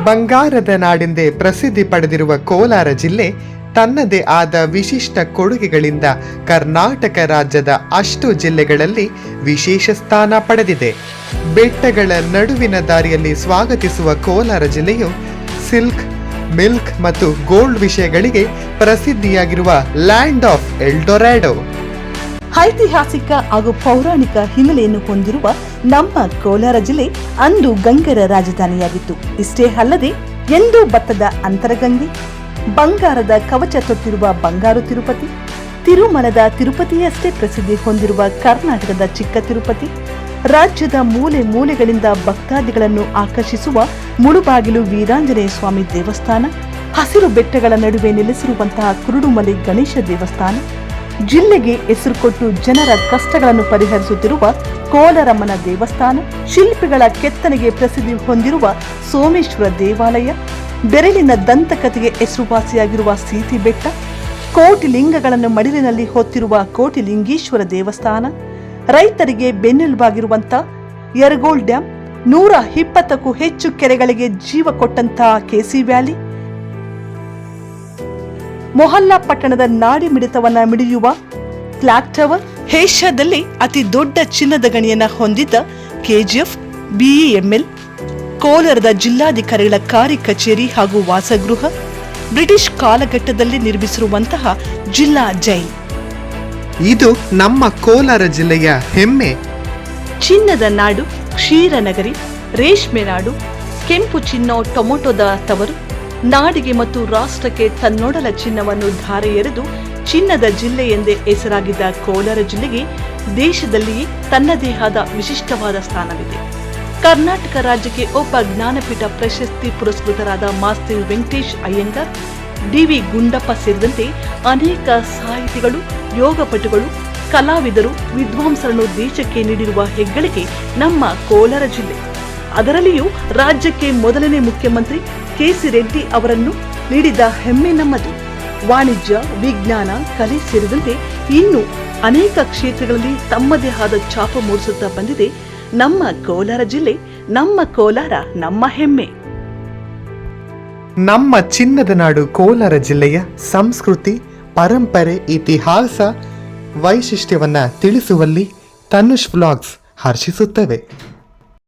ಬಂಗಾರದ ನಾಡೆಂದೇ ಪ್ರಸಿದ್ಧಿ ಪಡೆದಿರುವ ಕೋಲಾರ ಜಿಲ್ಲೆ ತನ್ನದೇ ಆದ ವಿಶಿಷ್ಟ ಕೊಡುಗೆಗಳಿಂದ ಕರ್ನಾಟಕ ರಾಜ್ಯದ ಅಷ್ಟು ಜಿಲ್ಲೆಗಳಲ್ಲಿ ವಿಶೇಷ ಸ್ಥಾನ ಪಡೆದಿದೆ. ಬೆಟ್ಟಗಳ ನಡುವಿನ ದಾರಿಯಲ್ಲಿ ಸ್ವಾಗತಿಸುವ ಕೋಲಾರ ಜಿಲ್ಲೆಯು ಸಿಲ್ಕ್, ಮಿಲ್ಕ್ ಮತ್ತು ಗೋಲ್ಡ್ ವಿಷಯಗಳಿಗೆ ಪ್ರಸಿದ್ಧಿಯಾಗಿರುವ ಲ್ಯಾಂಡ್ ಆಫ್ ಎಲ್ಡೊರಾಡೋ. ಐತಿಹಾಸಿಕ ಹಾಗೂ ಪೌರಾಣಿಕ ಹಿನ್ನೆಲೆಯನ್ನು ಹೊಂದಿರುವ ನಮ್ಮ ಕೋಲಾರ ಜಿಲ್ಲೆ ಅಂದು ಗಂಗರ ರಾಜಧಾನಿಯಾಗಿತ್ತು. ಇಷ್ಟೇ ಅಲ್ಲದೆ ಎಂದು ಭತ್ತದ ಅಂತರಗಂಗೆ, ಬಂಗಾರದ ಕವಚ ತೊಟ್ಟಿರುವ ಬಂಗಾರು ತಿರುಪತಿ, ತಿರುಮಲದ ತಿರುಪತಿಯಷ್ಟೇ ಪ್ರಸಿದ್ಧಿ ಹೊಂದಿರುವ ಕರ್ನಾಟಕದ ಚಿಕ್ಕ ತಿರುಪತಿ, ರಾಜ್ಯದ ಮೂಲೆ ಮೂಲೆಗಳಿಂದ ಭಕ್ತಾದಿಗಳನ್ನು ಆಕರ್ಷಿಸುವ ಮುಳುಬಾಗಿಲು ವೀರಾಂಜನೇಯ ಸ್ವಾಮಿ ದೇವಸ್ಥಾನ, ಹಸಿರು ಬೆಟ್ಟಗಳ ನಡುವೆ ನೆಲೆಸಿರುವಂತಹ ಕುರುಡುಮಲೆ ಗಣೇಶ ದೇವಸ್ಥಾನ, ಜಿಲ್ಲೆಗೆ ಹೆಸರು ಕೊಟ್ಟು ಜನರ ಕಷ್ಟಗಳನ್ನು ಪರಿಹರಿಸುತ್ತಿರುವ ಕೋಲಾರಮ್ಮನ ದೇವಸ್ಥಾನ, ಶಿಲ್ಪಿಗಳ ಕೆತ್ತನೆಗೆ ಪ್ರಸಿದ್ಧಿ ಹೊಂದಿರುವ ಸೋಮೇಶ್ವರ ದೇವಾಲಯ, ಬೆರಳಿನ ದಂತಕಥೆಗೆ ಹೆಸರುವಾಸಿಯಾಗಿರುವ ಸೀತಿ ಬೆಟ್ಟ, ಕೋಟಿ ಲಿಂಗಗಳನ್ನು ಮಡಿಲಿನಲ್ಲಿ ಹೊತ್ತಿರುವ ಕೋಟಿಲಿಂಗೇಶ್ವರ ದೇವಸ್ಥಾನ, ರೈತರಿಗೆ ಬೆನ್ನೆಲುಬಾಗಿರುವಂಥ ಯರಗೋಳ್ ಡ್ಯಾಂ, 120ಕ್ಕೂ ಹೆಚ್ಚು ಕೆರೆಗಳಿಗೆ ಜೀವ ಕೊಟ್ಟಂತಹ ಕೆಸಿ ವ್ಯಾಲಿ, ಮೊಹಲ್ಲಾ ಪಟ್ಟಣದ ನಾಡಿ ಮಿಡಿತವನ್ನ ಮಿಡಿಯುವ ಕ್ಲಾಕ್ ಟವರ್, ಏಷ್ಯಾದಲ್ಲಿ ಅತಿ ದೊಡ್ಡ ಚಿನ್ನದ ಗಣಿಯನ್ನ ಹೊಂದಿದ್ದ ಕೆಜಿಎಫ್, ಬಿಇಎಂಎಲ್, ಕೋಲಾರದ ಜಿಲ್ಲಾಧಿಕಾರಿಗಳ ಕಾರ್ಯ ಕಚೇರಿ ಹಾಗೂ ವಾಸಗೃಹ, ಬ್ರಿಟಿಷ್ ಕಾಲಘಟ್ಟದಲ್ಲಿ ನಿರ್ಮಿಸಿರುವಂತಹ ಜಿಲ್ಲಾ ಜೈಲ್. ಇದು ನಮ್ಮ ಕೋಲಾರ ಜಿಲ್ಲೆಯ ಹೆಮ್ಮೆ. ಚಿನ್ನದ ನಾಡು, ಕ್ಷೀರನಗರಿ, ರೇಷ್ಮೆ ನಾಡು, ಕೆಂಪು ಚಿನ್ನ ಟೊಮೊಟೊದ ತವರು, ನಾಡಿಗೆ ಮತ್ತು ರಾಷ್ಟ್ರಕ್ಕೆ ತನ್ನೊಡಲ ಚಿನ್ನವನ್ನು ಧಾರೆ ಎರೆದು ಚಿನ್ನದ ಜಿಲ್ಲೆ ಎಂದೇ ಹೆಸರಾಗಿದ್ದ ಕೋಲಾರ ಜಿಲ್ಲೆಗೆ ದೇಶದಲ್ಲಿಯೇ ತನ್ನದೇ ಆದ ವಿಶಿಷ್ಟವಾದ ಸ್ಥಾನವಿದೆ. ಕರ್ನಾಟಕ ರಾಜ್ಯಕ್ಕೆ ಒಬ್ಬ ಜ್ಞಾನಪೀಠ ಪ್ರಶಸ್ತಿ ಪುರಸ್ಕೃತರಾದ ಮಾಸ್ತಿ ವೆಂಕಟೇಶ್ ಅಯ್ಯಂಗಾರ್, ಡಿ.ವಿ. ಗುಂಡಪ್ಪ ಸೇರಿದಂತೆ ಅನೇಕ ಸಾಹಿತಿಗಳು, ಯೋಗಪಟುಗಳು, ಕಲಾವಿದರು, ವಿದ್ವಾಂಸರನ್ನು ದೇಶಕ್ಕೆ ನೀಡಿರುವ ಹೆಗ್ಗಳಿಕೆ ನಮ್ಮ ಕೋಲಾರ ಜಿಲ್ಲೆ. ಅದರಲ್ಲಿಯೂ ರಾಜ್ಯಕ್ಕೆ ಮೊದಲನೇ ಮುಖ್ಯಮಂತ್ರಿ ಕೆ.ಸಿ. ರೆಡ್ಡಿ ಅವರನ್ನು ನೀಡಿದ ಹೆಮ್ಮೆ ನಮ್ಮದು. ವಾಣಿಜ್ಯ, ವಿಜ್ಞಾನ, ಕಲೆ ಸೇರಿದಂತೆ ಇನ್ನೂ ಅನೇಕ ಕ್ಷೇತ್ರಗಳಲ್ಲಿ ತಮ್ಮದೇ ಆದ ಛಾಪು ಮೂಡಿಸುತ್ತಾ ಬಂದಿದೆ ನಮ್ಮ ಕೋಲಾರ ಜಿಲ್ಲೆ. ನಮ್ಮ ಕೋಲಾರ ನಮ್ಮ ಹೆಮ್ಮೆ. ನಮ್ಮ ಚಿನ್ನದ ನಾಡು ಕೋಲಾರ ಜಿಲ್ಲೆಯ ಸಂಸ್ಕೃತಿ, ಪರಂಪರೆ, ಇತಿಹಾಸ, ವೈಶಿಷ್ಟ್ಯವನ್ನ ತಿಳಿಸುವಲ್ಲಿ ತನುಷ್ ವ್ಲಾಗ್ಸ್ ಹರ್ಷಿಸುತ್ತವೆ.